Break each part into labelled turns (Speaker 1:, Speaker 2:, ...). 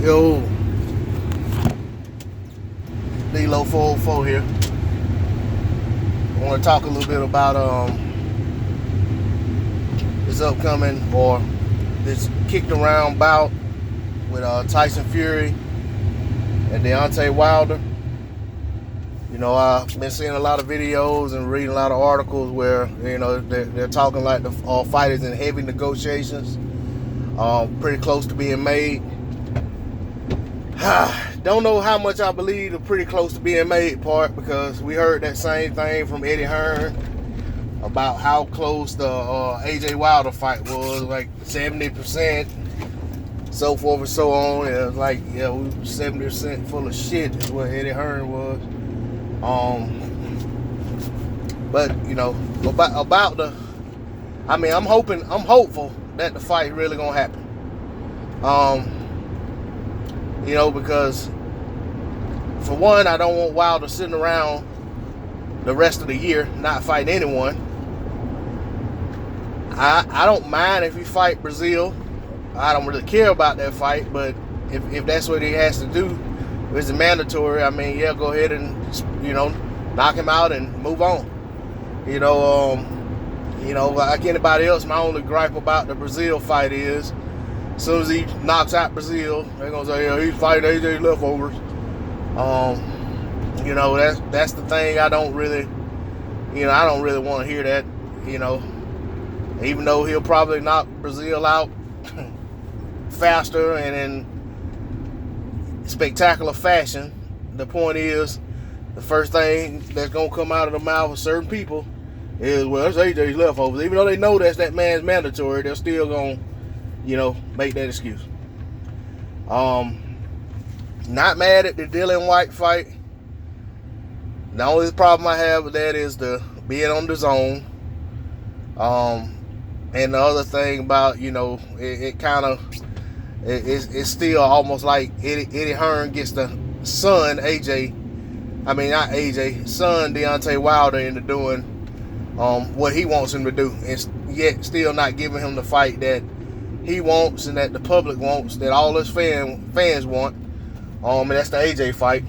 Speaker 1: Yo, D-Lo 404 here. I want to talk a little bit about this upcoming, or this kicked around bout with Tyson Fury and Deontay Wilder. You know, I've been seeing a lot of videos and reading a lot of articles where, you know, they're talking like the fighters in heavy negotiations, pretty close to being made. Don't know how much I believe the pretty close to being made part, because we heard that same thing from Eddie Hearn about how close the AJ Wilder fight was, like 70%, so forth and so on. It was like, yeah, we were 70% full of shit is what Eddie Hearn was. But you know, about the, I mean, I'm hopeful that the fight really gonna happen. You know, because for one, I don't want Wilder sitting around the rest of the year not fighting anyone. I don't mind if he fight Brazil. I don't really care about that fight, but if that's what he has to do, if it's mandatory, I mean, yeah, go ahead and, you know, knock him out and move on. You know, like anybody else, my only gripe about the Brazil fight is, as soon as he knocks out Brazil, they're gonna say, yeah, he's fighting AJ leftovers. You know, that's the thing. I don't really want to hear that. You know, even though he'll probably knock Brazil out faster and in spectacular fashion, the point is, the first thing that's gonna come out of the mouth of certain people is, well, that's AJ's leftovers. Even though they know that's that man's mandatory, they're still gonna, you know, make that excuse. Not mad at the Dillian White fight. The only problem I have with that is the being on the zone. And the other thing about, you know, it's still almost like Eddie Hearn gets the son Deontay Wilder into doing what he wants him to do, and yet still not giving him the fight that he wants and that the public wants, that all his fans want. And that's the AJ fight.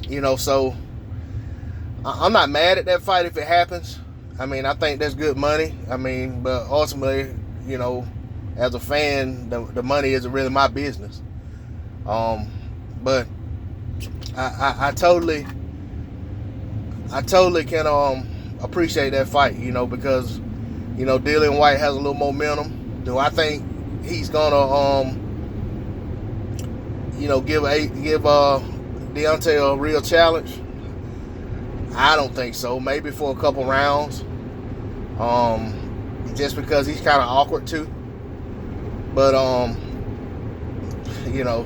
Speaker 1: You know, so I'm not mad at that fight if it happens. I mean, I think that's good money. I mean, but ultimately, you know, as a fan, the money isn't really my business. But I totally can appreciate that fight, you know, because, you know, Dillian White has a little momentum. Do I think he's gonna you know, give Deontay a real challenge? I don't think so. Maybe for a couple rounds. Just because he's kind of awkward too. But you know,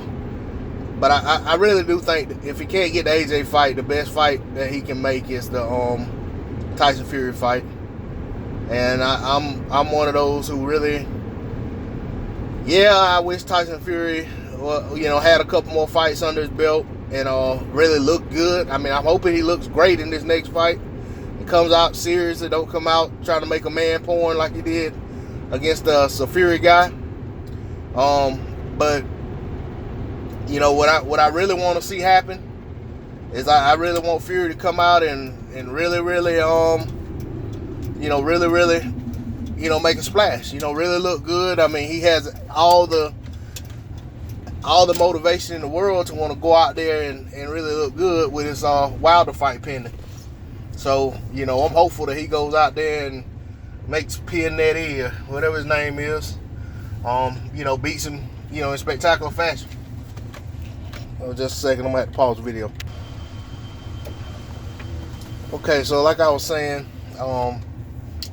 Speaker 1: but I really do think that if he can't get the AJ fight, the best fight that he can make is the Tyson Fury fight. And I'm one of those who really, yeah, I wish Tyson Fury, you know, had a couple more fights under his belt and really looked good. I mean, I'm hoping he looks great in this next fight. He comes out serious and don't come out trying to make a man porn like he did against the Sophia guy. But you know what I really want to see happen is I really want Fury to come out and really you know, really you know, make a splash. You know, really look good. I mean, he has all the motivation in the world to want to go out there and really look good with his Wilder fight pending. So, you know, I'm hopeful that he goes out there and makes Pianetti, or whatever his name is, you know, beats him, you know, in spectacular fashion. Just a second, I'm gonna have to pause the video. Okay, so like I was saying,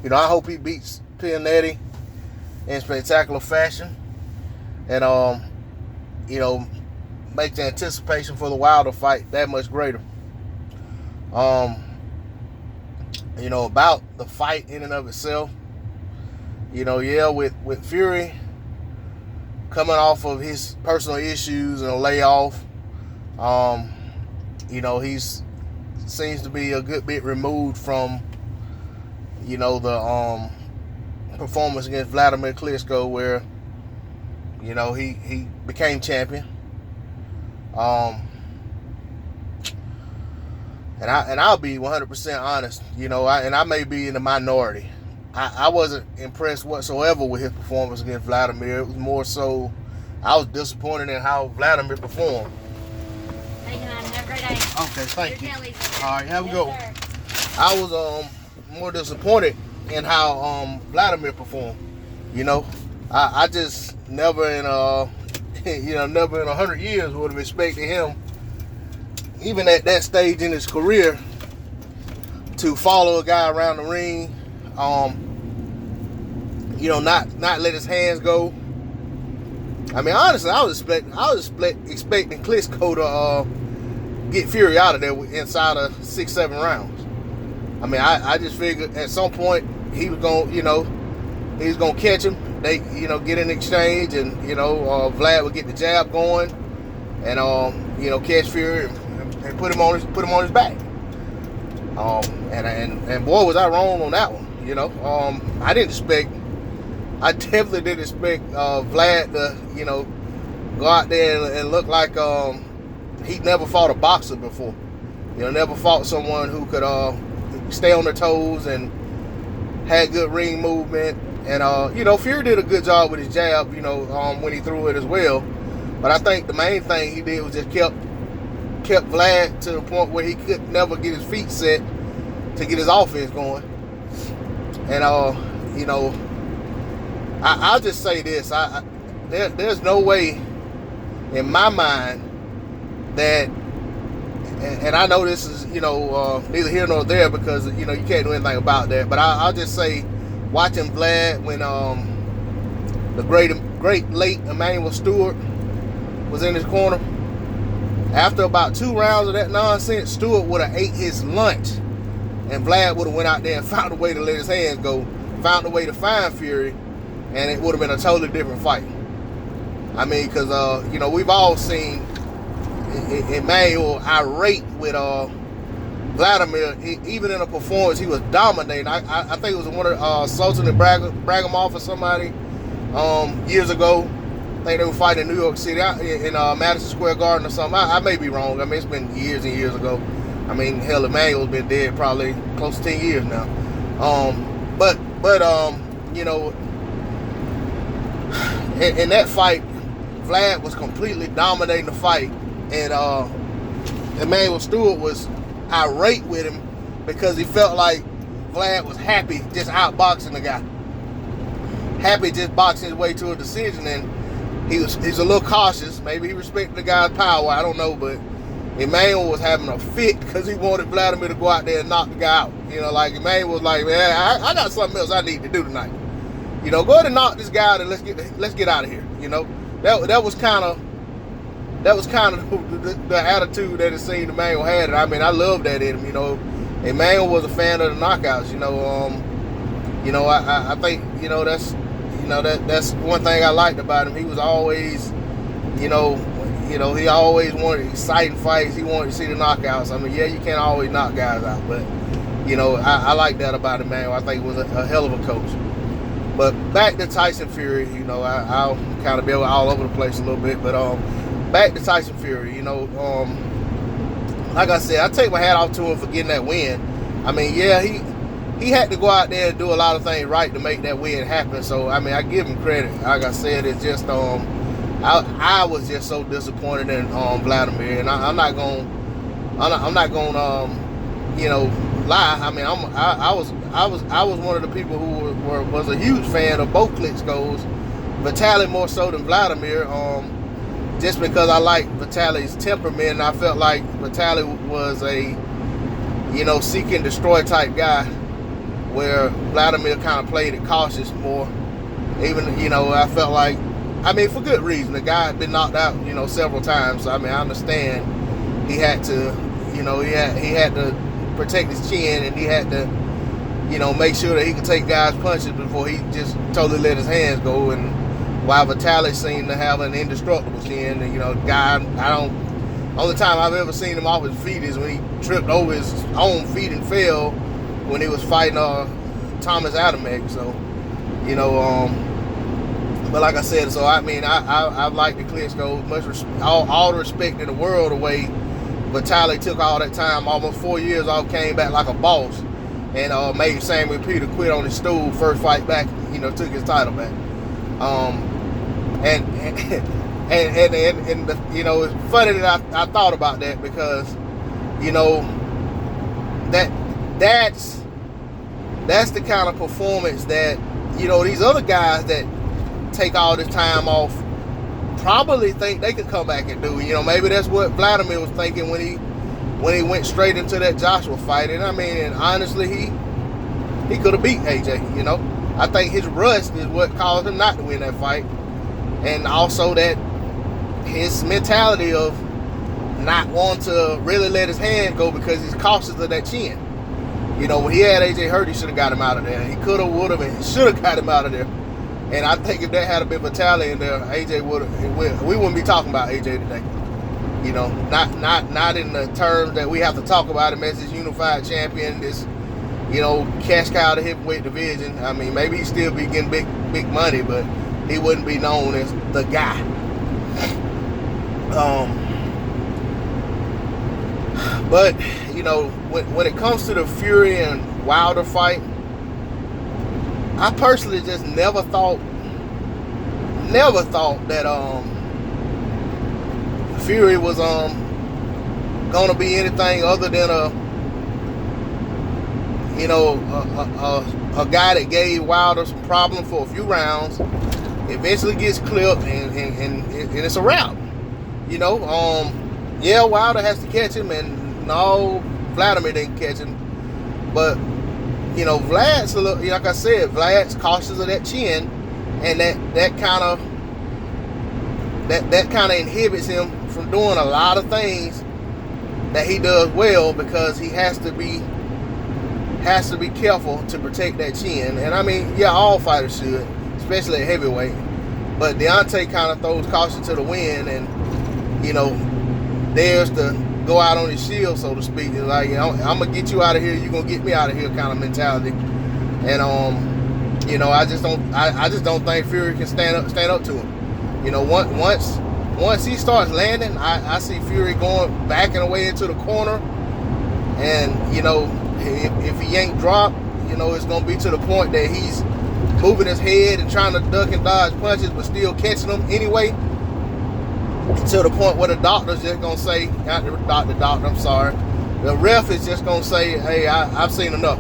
Speaker 1: you know, I hope he beats Pianetti in spectacular fashion, and you know, make the anticipation for the Wilder fight that much greater. You know, about the fight in and of itself, you know, yeah, with Fury coming off of his personal issues and a layoff, you know, he's seems to be a good bit removed from, you know, the performance against Vladimir Klitschko, where, You know, he became champion. And I'll be 100% honest. You know, I may be in the minority. I wasn't impressed whatsoever with his performance against Vladimir. It was more so I was disappointed in how Vladimir performed.
Speaker 2: Thank you, man. Have a great day.
Speaker 1: Okay, thank you. All right, have a
Speaker 2: Yes,
Speaker 1: go.
Speaker 2: sir.
Speaker 1: I was more disappointed in how Vladimir performed. You know, I just never in never in 100 years would have expected him, even at that stage in his career, to follow a guy around the ring. Not let his hands go. I mean, honestly, I was expecting Klitschko to get Fury out of there inside of 6-7 rounds. I mean, I just figured at some point he was gonna catch him. They, get in exchange, and Vlad would get the jab going, and catch Fury and put him on his back. And boy, was I wrong on that one. I definitely didn't expect Vlad to, go out there and look like he'd never fought a boxer before. Never fought someone who could stay on their toes and had good ring movement. And, Fury did a good job with his jab, when he threw it as well. But I think the main thing he did was just kept Vlad to the point where he could never get his feet set to get his offense going. And, I'll just say this. There's no way in my mind that, and I know this is, neither here nor there because, you can't do anything about that. But I'll just say, watching Vlad when the great late Emmanuel Stewart was in his corner, after about 2 rounds of that nonsense, Stewart would have ate his lunch, and Vlad would have went out there and found a way to let his hands go, found a way to find Fury, and it would have been a totally different fight. I mean, because we've all seen Emmanuel irate with Vladimir. Even in a performance, he was dominating. I think it was one of Sultan and Bragimov or somebody years ago. I think they were fighting in New York City in Madison Square Garden or something. I may be wrong. I mean, it's been years and years ago. I mean, hell, Emmanuel's been dead probably close to 10 years now. In that fight, Vlad was completely dominating the fight, and Emmanuel Stewart was irate with him because he felt like Vlad was happy just outboxing the guy, happy just boxing his way to a decision, and he's a little cautious. Maybe he respected the guy's power, I don't know, but Emmanuel was having a fit because he wanted Vladimir to go out there and knock the guy out. Like Emmanuel was like, man, I got something else I need to do tonight. Go ahead and knock this guy out and let's get out of here. That was kind of the attitude that it seemed Emmanuel had. And I mean, I love that in him. Emmanuel was a fan of the knockouts. I think that's one thing I liked about him. He was always, he always wanted exciting fights. He wanted to see the knockouts. I mean, yeah, you can't always knock guys out, but I like that about Emmanuel. I think he was a hell of a coach. But back to Tyson Fury, I'll kind of be all over the place a little bit, but back to Tyson Fury, like I said, I take my hat off to him for getting that win. I mean, yeah, he had to go out there and do a lot of things right to make that win happen. So I mean, I give him credit. Like I said, it's just I was just so disappointed in Vladimir, and I'm not gonna lie. I mean, I was one of the people who was a huge fan of both Klitschko's, Vitaly more so than Vladimir, just because I like Vitaly's temperament, and I felt like Vitaly was a seek and destroy type guy, where Vladimir kind of played it cautious more. Even I felt like, I mean, for good reason. The guy had been knocked out several times, so I mean, I understand he had to he had to protect his chin, and he had to make sure that he could take guys' punches before he just totally let his hands go. And while Vitaly seemed to have an indestructible chin, and only time I've ever seen him off his feet is when he tripped over his own feet and fell when he was fighting Thomas Adamek. So But like I said, so I mean, I like the Klitschko, all the respect in the world away. Vitaly took all that time, almost 4 years off, came back like a boss, and made Samuel Peter quit on his stool. First fight back, took his title back. And it's funny that I thought about that because, that's the kind of performance that, these other guys that take all this time off probably think they could come back and do. Maybe that's what Vladimir was thinking when he went straight into that Joshua fight. And I mean, and honestly, he could have beat AJ. I think his rust is what caused him not to win that fight, and also that his mentality of not wanting to really let his hand go because he's cautious of that chin. When he had AJ hurt, he should have got him out of there. He could have, would have, and should have got him out of there. And I think if that had been Vitaly in there, AJ would have. We wouldn't be talking about AJ today. Not in the terms that we have to talk about him as this unified champion, this cash cow of the heavyweight division. I mean, maybe he'd still be getting big money, but he wouldn't be known as the guy. But when it comes to the Fury and Wilder fight, I personally just never thought that Fury was gonna be anything other than a guy that gave Wilder some problems for a few rounds, eventually gets clipped, and it's a wrap. Wilder has to catch him, and no, Vladimir didn't catch him, but Vlad's a little, like I said, Vlad's cautious of that chin, and that kind of inhibits him from doing a lot of things that he does well, because he has to be careful to protect that chin. And I mean, yeah, all fighters should, especially at heavyweight. But Deontay kind of throws caution to the wind, and dares to go out on his shield, so to speak. It's like, I'm gonna get you out of here, you're gonna get me out of here kind of mentality. And I just don't think Fury can stand up to him. Once he starts landing, I see Fury backing away into the corner, and if he ain't dropped, it's gonna be to the point that he's moving his head and trying to duck and dodge punches, but still catching them anyway. To the point where the doctor's just gonna say, not the doctor, I'm sorry, the ref is just gonna say, hey, I've seen enough.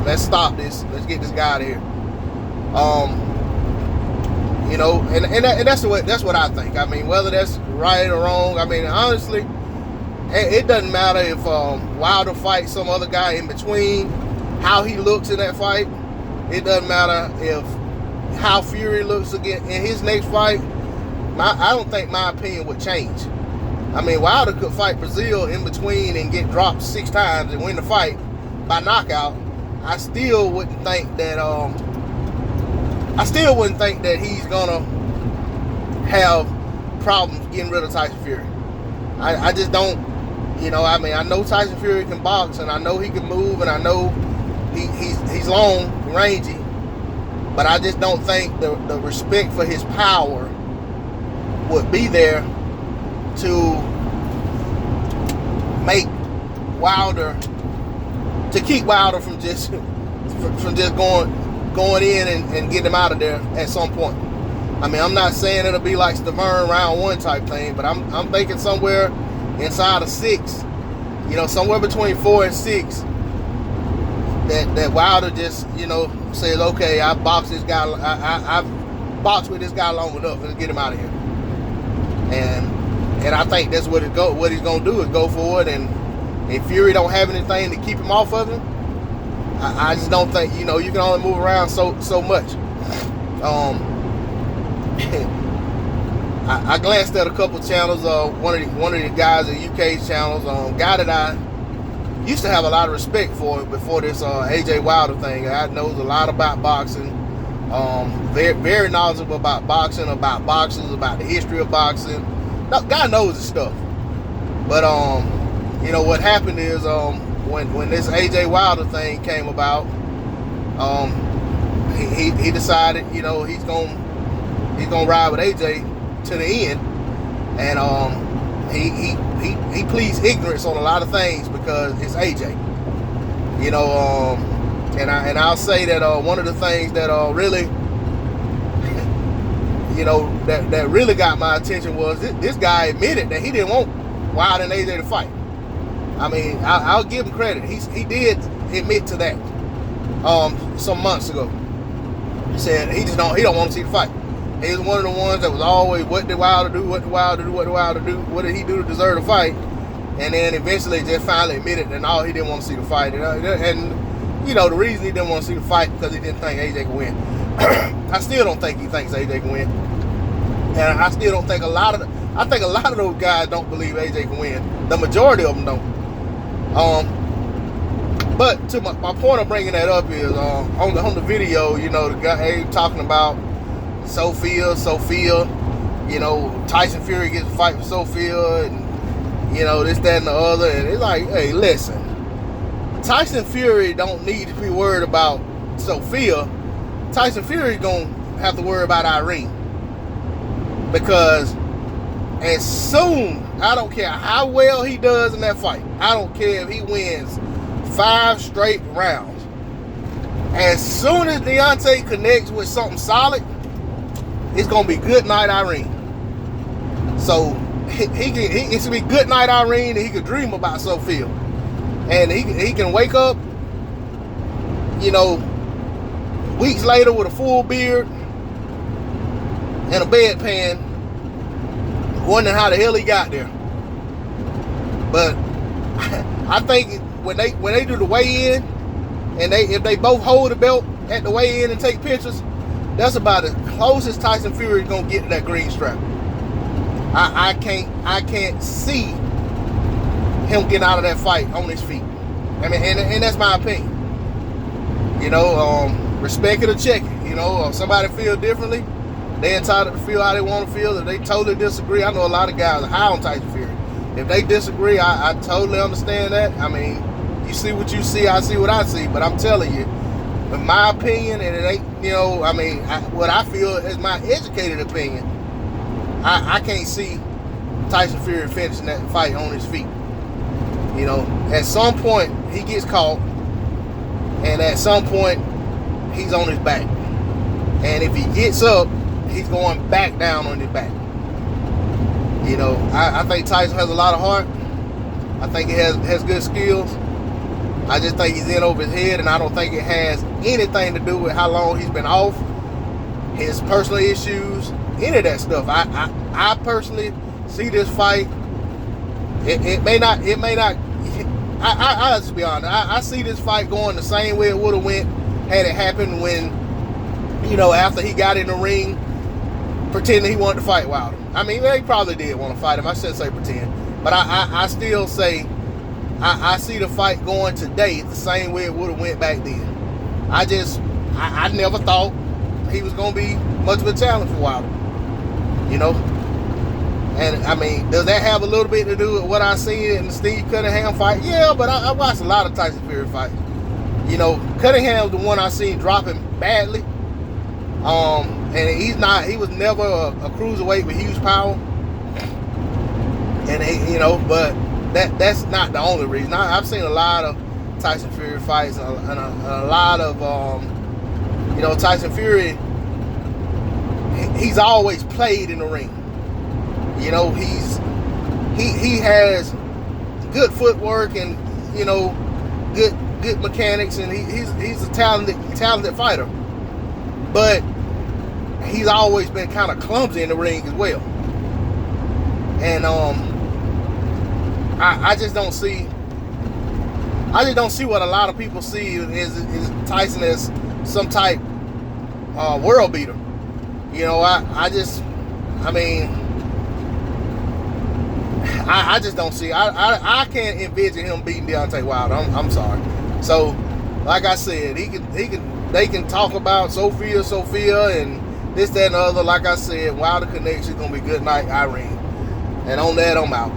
Speaker 1: Let's stop this. Let's get this guy out of here. And that's what I think. I mean, whether that's right or wrong, I mean, honestly, it doesn't matter if Wilder fights some other guy in between, how he looks in that fight. It doesn't matter if how Fury looks again in his next fight. I don't think my opinion would change. I mean, Wilder could fight Brazil in between and get dropped 6 times and win the fight by knockout. I still wouldn't think that he's gonna have problems getting rid of Tyson Fury. I just don't. I mean, I know Tyson Fury can box, and I know he can move, and I know he's long, rangy, but I just don't think the respect for his power would be there to make Wilder, to keep Wilder from just going in and getting him out of there at some point. I mean, I'm not saying it'll be like Stavern round 1 type thing, but I'm thinking somewhere inside of 6, somewhere between 4 and 6, that Wilder just says, okay, I boxed this guy, I've boxed with this guy long enough, let's get him out of here. And I think that's what he's gonna do is go for it, and if Fury don't have anything to keep him off of him, I just don't think, you can only move around so much. I glanced at a couple channels. One of the guys at UK's channels, guy that I used to have a lot of respect for before this AJ Wilder thing. I knows a lot about boxing. Very, very knowledgeable about boxing, about boxers, about the history of boxing. No, guy knows his stuff. But what happened is when this AJ Wilder thing came about, he decided, you know, he's gonna ride with AJ to the end, and he pleads ignorance on a lot of things because it's AJ. You know, and I'll say that one of the things that really, you know, that really got my attention was this guy admitted that he didn't want Wild and AJ to fight. I mean, I'll give him credit. He did admit to that some months ago. He said he don't want to see the fight. He was one of the ones that was always, what did Wilder do? What did Wilder do? What did Wilder do? What did he do to deserve the fight? And then eventually just finally admitted that no, he didn't want to see the fight. And you know, the reason he didn't want to see the fight because he didn't think AJ could win. I still don't think he thinks AJ can win. And I still don't think I think a lot of those guys don't believe AJ can win. The majority of them don't. But to my point of bringing that up is on the video, you know, the guy talking about Sophia, you know, Tyson Fury gets a fight with Sophia, and you know, this, that, and the other, and it's like, hey, listen, Tyson Fury don't need to be worried about Sophia. Tyson Fury gonna have to worry about Irene, because as soon, I don't care how well he does in that fight, I don't care if he wins 5 straight rounds, as soon as Deontay connects with something solid, it's gonna be good night Irene. So it's gonna be good night Irene, and he can dream about Sophia, and he can wake up, you know, weeks later with a full beard and a bedpan, wondering how the hell he got there. But I think when they do the weigh-in, and if they both hold the belt at the weigh-in and take pictures, that's about as close as Tyson Fury is gonna get to that green strap. I can't see him getting out of that fight on his feet. I mean, and that's my opinion. You know, respect it or check it. You know, if somebody feel differently, they entitled to feel how they want to feel. If they totally disagree, I know a lot of guys are high on Tyson Fury. If they disagree, I totally understand that. I mean, you see what you see, I see what I see. But I'm telling you, in my opinion, and it ain't, you know, I mean, what I feel is my educated opinion, I can't see Tyson Fury finishing that fight on his feet. You know, at some point, he gets caught, and at some point, he's on his back. And if he gets up, he's going back down on his back. You know, I think Tyson has a lot of heart. I think he has good skills. I just think he's in over his head, and I don't think it has anything to do with how long he's been off, his personal issues, any of that stuff. I personally see this fight. It may not. I'll just be honest. I see this fight going the same way it would have went had it happened when, you know, after he got in the ring, pretending he wanted to fight Wilder. I mean, they probably did want to fight him. I shouldn't say pretend, but I still say I see the fight going today the same way it would have went back then. I never thought he was going to be much of a challenge for Wilder. You know? And, I mean, does that have a little bit to do with what I seen in the Steve Cunningham fight? Yeah, but I watched a lot of Tyson Fury fights. You know, Cunningham's the one I seen dropping badly. And he was never a cruiserweight with huge power. And, you know, but that's not the only reason. I've seen a lot of Tyson Fury fights, and a lot of, you know, Tyson Fury, he's always played in the ring. You know, he has good footwork and, you know, good mechanics, and he's a talented fighter. But he's always been kind of clumsy in the ring as well. And I just don't see what a lot of people see is Tyson as some type world beater. You know, I just don't see. I can't envision him beating Deontay Wilder. I'm sorry. So, like I said, they can talk about Sophia, and this, that, and the other. Like I said, Wilder connection is gonna be good night Irene. And on that, I'm out.